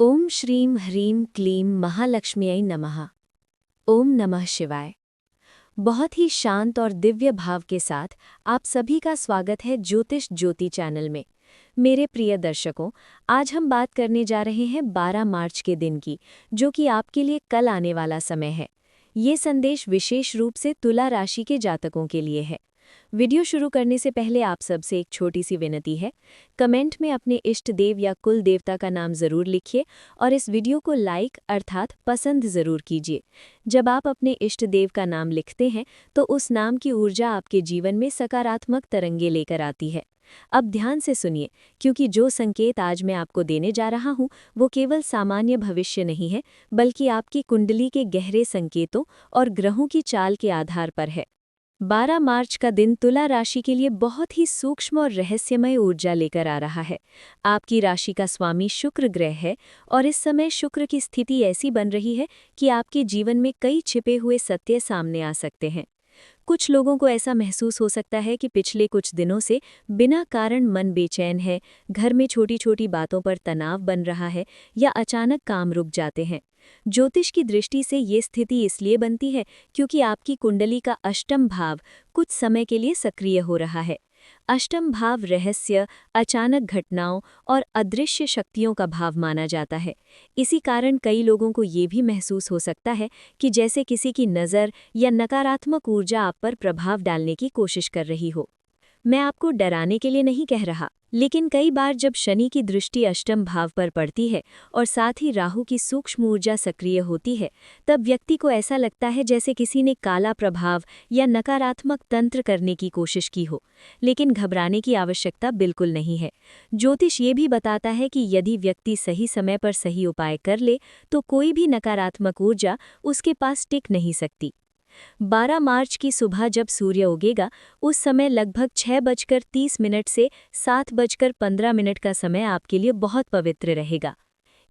ओम श्रीं ह्रीं क्लीं महालक्ष्म्यै नमः। ओम नमः शिवाय। बहुत ही शांत और दिव्य भाव के साथ आप सभी का स्वागत है ज्योतिष ज्योति चैनल में। मेरे प्रिय दर्शकों, आज हम बात करने जा रहे हैं 12 मार्च के दिन की, जो कि आपके लिए कल आने वाला समय है। ये संदेश विशेष रूप से तुला राशि के जातकों के लिए है। वीडियो शुरू करने से पहले आप सबसे एक छोटी सी विनती है। कमेंट में अपने इष्ट देव या कुल देवता का नाम ज़रूर लिखिए और इस वीडियो को लाइक अर्थात पसंद ज़रूर कीजिए। जब आप अपने इष्ट देव का नाम लिखते हैं तो उस नाम की ऊर्जा आपके जीवन में सकारात्मक तरंगे लेकर आती है। अब ध्यान से सुनिए, क्योंकि जो संकेत आज मैं आपको देने जा रहा हूँ वो केवल सामान्य भविष्य नहीं है, बल्कि आपकी कुंडली के गहरे संकेतों और ग्रहों की चाल के आधार पर है। 12 मार्च का दिन तुला राशि के लिए बहुत ही सूक्ष्म और रहस्यमय ऊर्जा लेकर आ रहा है। आपकी राशि का स्वामी शुक्र ग्रह है और इस समय शुक्र की स्थिति ऐसी बन रही है कि आपके जीवन में कई छिपे हुए सत्य सामने आ सकते हैं। कुछ लोगों को ऐसा महसूस हो सकता है कि पिछले कुछ दिनों से बिना कारण मन बेचैन है, घर में छोटी छोटी बातों पर तनाव बन रहा है या अचानक काम रुक जाते हैं। ज्योतिष की दृष्टि से ये स्थिति इसलिए बनती है क्योंकि आपकी कुंडली का अष्टम भाव कुछ समय के लिए सक्रिय हो रहा है। अष्टम भाव रहस्य, अचानक घटनाओं और अदृश्य शक्तियों का भाव माना जाता है। इसी कारण कई लोगों को ये भी महसूस हो सकता है कि जैसे किसी की नज़र या नकारात्मक ऊर्जा आप पर प्रभाव डालने की कोशिश कर रही हो। मैं आपको डराने के लिए नहीं कह रहा, लेकिन कई बार जब शनि की दृष्टि अष्टम भाव पर पड़ती है और साथ ही राहु की सूक्ष्म ऊर्जा सक्रिय होती है, तब व्यक्ति को ऐसा लगता है जैसे किसी ने काला प्रभाव या नकारात्मक तंत्र करने की कोशिश की हो। लेकिन घबराने की आवश्यकता बिल्कुल नहीं है। ज्योतिष ये भी बताता है कि यदि व्यक्ति सही समय पर सही उपाय कर ले तो कोई भी नकारात्मक ऊर्जा उसके पास टिक नहीं सकती। 12 मार्च की सुबह जब सूर्य उगेगा, उस समय लगभग 6:30 से 7:15 का समय आपके लिए बहुत पवित्र रहेगा।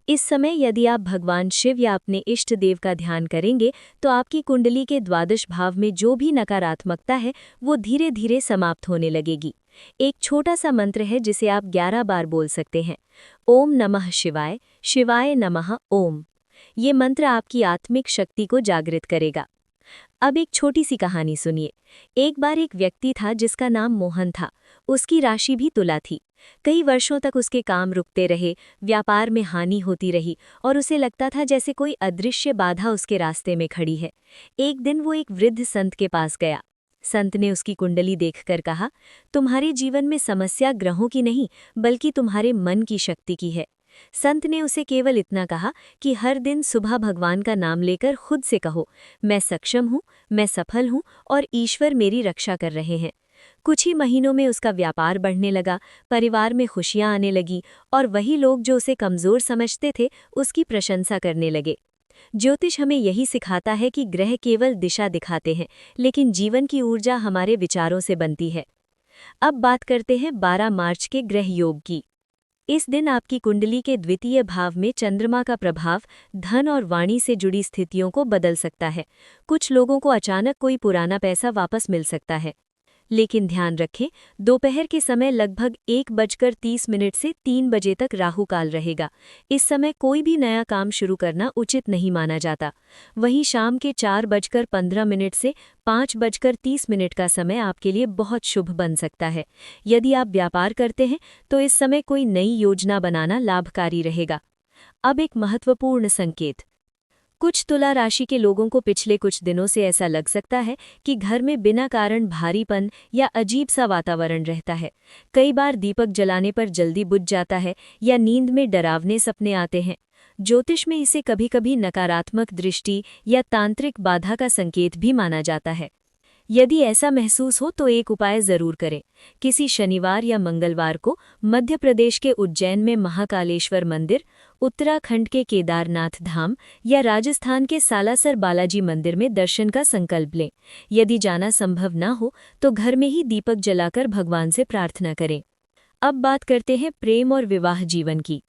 इस समय यदि आप भगवान शिव या अपने इष्ट देव का ध्यान करेंगे तो आपकी कुंडली के द्वादश भाव में जो भी नकारात्मकता है वो धीरे धीरे समाप्त होने लगेगी। एक छोटा सा मंत्र है जिसे आप 11 बार बोल सकते हैं। ओम नमः शिवाय, शिवाय नमः ओम। ये मंत्र आपकी आत्मिक शक्ति को जागृत करेगा। अब एक छोटी सी कहानी सुनिए। एक बार एक व्यक्ति था जिसका नाम मोहन था। उसकी राशि भी तुला थी। कई वर्षों तक उसके काम रुकते रहे, व्यापार में हानि होती रही और उसे लगता था जैसे कोई अदृश्य बाधा उसके रास्ते में खड़ी है। एक दिन वो एक वृद्ध संत के पास गया। संत ने उसकी कुंडली देखकर कहा, तुम्हारे जीवन में समस्या ग्रहों की नहीं बल्कि तुम्हारे मन की शक्ति की है। संत ने उसे केवल इतना कहा कि हर दिन सुबह भगवान का नाम लेकर खुद से कहो, मैं सक्षम हूँ, मैं सफल हूँ और ईश्वर मेरी रक्षा कर रहे हैं। कुछ ही महीनों में उसका व्यापार बढ़ने लगा, परिवार में खुशियां आने लगी और वही लोग जो उसे कमजोर समझते थे उसकी प्रशंसा करने लगे। ज्योतिष हमें यही सिखाता है कि ग्रह केवल दिशा दिखाते हैं, लेकिन जीवन की ऊर्जा हमारे विचारों से बनती है। अब बात करते हैं 12 मार्च के ग्रह योग की। इस दिन आपकी कुंडली के द्वितीय भाव में चंद्रमा का प्रभाव धन और वाणी से जुड़ी स्थितियों को बदल सकता है। कुछ लोगों को अचानक कोई पुराना पैसा वापस मिल सकता है। लेकिन ध्यान रखें, दोपहर के समय लगभग 1:30 से 3 बजे तक राहु काल रहेगा। इस समय कोई भी नया काम शुरू करना उचित नहीं माना जाता। वहीं शाम के 4:15 से 5:30 का समय आपके लिए बहुत शुभ बन सकता है। यदि आप व्यापार करते हैं तो इस समय कोई नई योजना बनाना लाभकारी रहेगा। अब एक महत्वपूर्ण संकेत। कुछ तुला राशि के लोगों को पिछले कुछ दिनों से ऐसा लग सकता है कि घर में बिना कारण भारीपन या अजीब सा वातावरण रहता है। कई बार दीपक जलाने पर जल्दी बुझ जाता है या नींद में डरावने सपने आते हैं। ज्योतिष में इसे कभी-कभी नकारात्मक दृष्टि या तांत्रिक बाधा का संकेत भी माना जाता है। यदि ऐसा महसूस हो तो एक उपाय जरूर करें। किसी शनिवार या मंगलवार को मध्य प्रदेश के उज्जैन में महाकालेश्वर मंदिर, उत्तराखंड के केदारनाथ धाम या राजस्थान के सालासर बालाजी मंदिर में दर्शन का संकल्प लें। यदि जाना संभव ना हो तो घर में ही दीपक जलाकर भगवान से प्रार्थना करें। अब बात करते हैं प्रेम और विवाह जीवन की।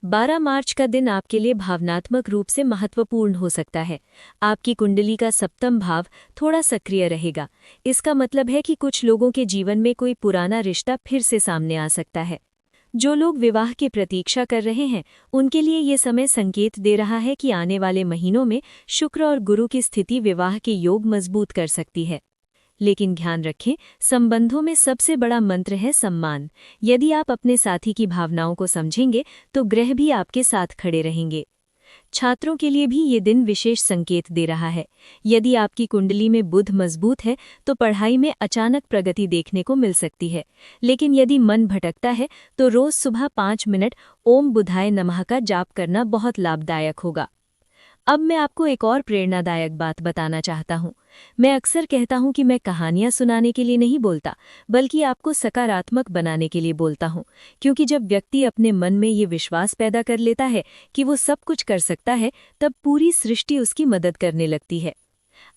12 मार्च का दिन आपके लिए भावनात्मक रूप से महत्वपूर्ण हो सकता है। आपकी कुंडली का सप्तम भाव थोड़ा सक्रिय रहेगा। इसका मतलब है कि कुछ लोगों के जीवन में कोई पुराना रिश्ता फिर से सामने आ सकता है। जो लोग विवाह की प्रतीक्षा कर रहे हैं उनके लिए ये समय संकेत दे रहा है कि आने वाले महीनों में शुक्र और गुरु की स्थिति विवाह के योग मजबूत कर सकती है। लेकिन ध्यान रखें, संबंधों में सबसे बड़ा मंत्र है सम्मान। यदि आप अपने साथी की भावनाओं को समझेंगे तो ग्रह भी आपके साथ खड़े रहेंगे। छात्रों के लिए भी ये दिन विशेष संकेत दे रहा है। यदि आपकी कुंडली में बुध मजबूत है तो पढ़ाई में अचानक प्रगति देखने को मिल सकती है। लेकिन यदि मन भटकता है तो रोज सुबह 5 मिनट ओम बुधाय नमः का जाप करना बहुत लाभदायक होगा। अब मैं आपको एक और प्रेरणादायक बात बताना चाहता हूँ। मैं अक्सर कहता हूँ कि मैं कहानियाँ सुनाने के लिए नहीं बोलता, बल्कि आपको सकारात्मक बनाने के लिए बोलता हूँ, क्योंकि जब व्यक्ति अपने मन में ये विश्वास पैदा कर लेता है कि वो सब कुछ कर सकता है, तब पूरी सृष्टि उसकी मदद करने लगती है।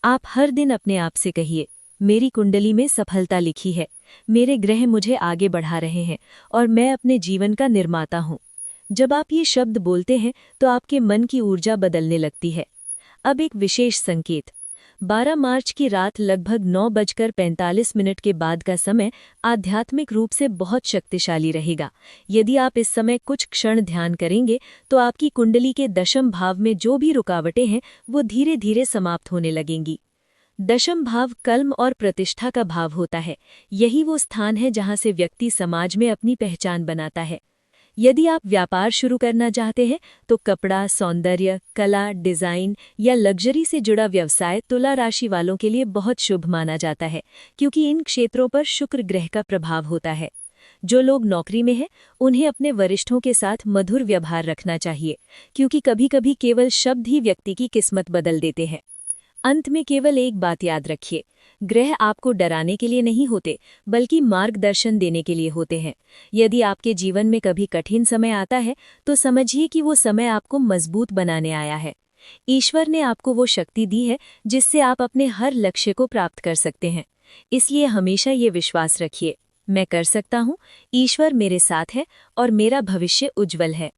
आप हर दिन अपने आप से कहिए, मेरी कुंडली में सफलता लिखी है, मेरे ग्रह मुझे आगे बढ़ा रहे हैं और मैं अपने जीवन का निर्माता हूँ। जब आप ये शब्द बोलते हैं तो आपके मन की ऊर्जा बदलने लगती है। अब एक विशेष संकेत, 12 मार्च की रात लगभग 9:45 के बाद का समय आध्यात्मिक रूप से बहुत शक्तिशाली रहेगा। यदि आप इस समय कुछ क्षण ध्यान करेंगे तो आपकी कुंडली के दशम भाव में जो भी रुकावटें हैं वो धीरे धीरे समाप्त होने लगेंगी। दशम भाव कल्म और प्रतिष्ठा का भाव होता है। यही वो स्थान है जहाँ से व्यक्ति समाज में अपनी पहचान बनाता है। यदि आप व्यापार शुरू करना चाहते हैं तो कपड़ा, सौंदर्य, कला, डिजाइन या लग्जरी से जुड़ा व्यवसाय तुला राशि वालों के लिए बहुत शुभ माना जाता है, क्योंकि इन क्षेत्रों पर शुक्र ग्रह का प्रभाव होता है। जो लोग नौकरी में हैं, उन्हें अपने वरिष्ठों के साथ मधुर व्यवहार रखना चाहिए, क्योंकि कभी-कभी केवल शब्द ही व्यक्ति की किस्मत बदल देते हैं। अंत में केवल एक बात याद रखिए, ग्रह आपको डराने के लिए नहीं होते, बल्कि मार्गदर्शन देने के लिए होते हैं। यदि आपके जीवन में कभी कठिन समय आता है तो समझिए कि वो समय आपको मजबूत बनाने आया है। ईश्वर ने आपको वो शक्ति दी है जिससे आप अपने हर लक्ष्य को प्राप्त कर सकते हैं। इसलिए हमेशा ये विश्वास रखिए, मैं कर सकता हूँ, ईश्वर मेरे साथ है और मेरा भविष्य उज्जवल है।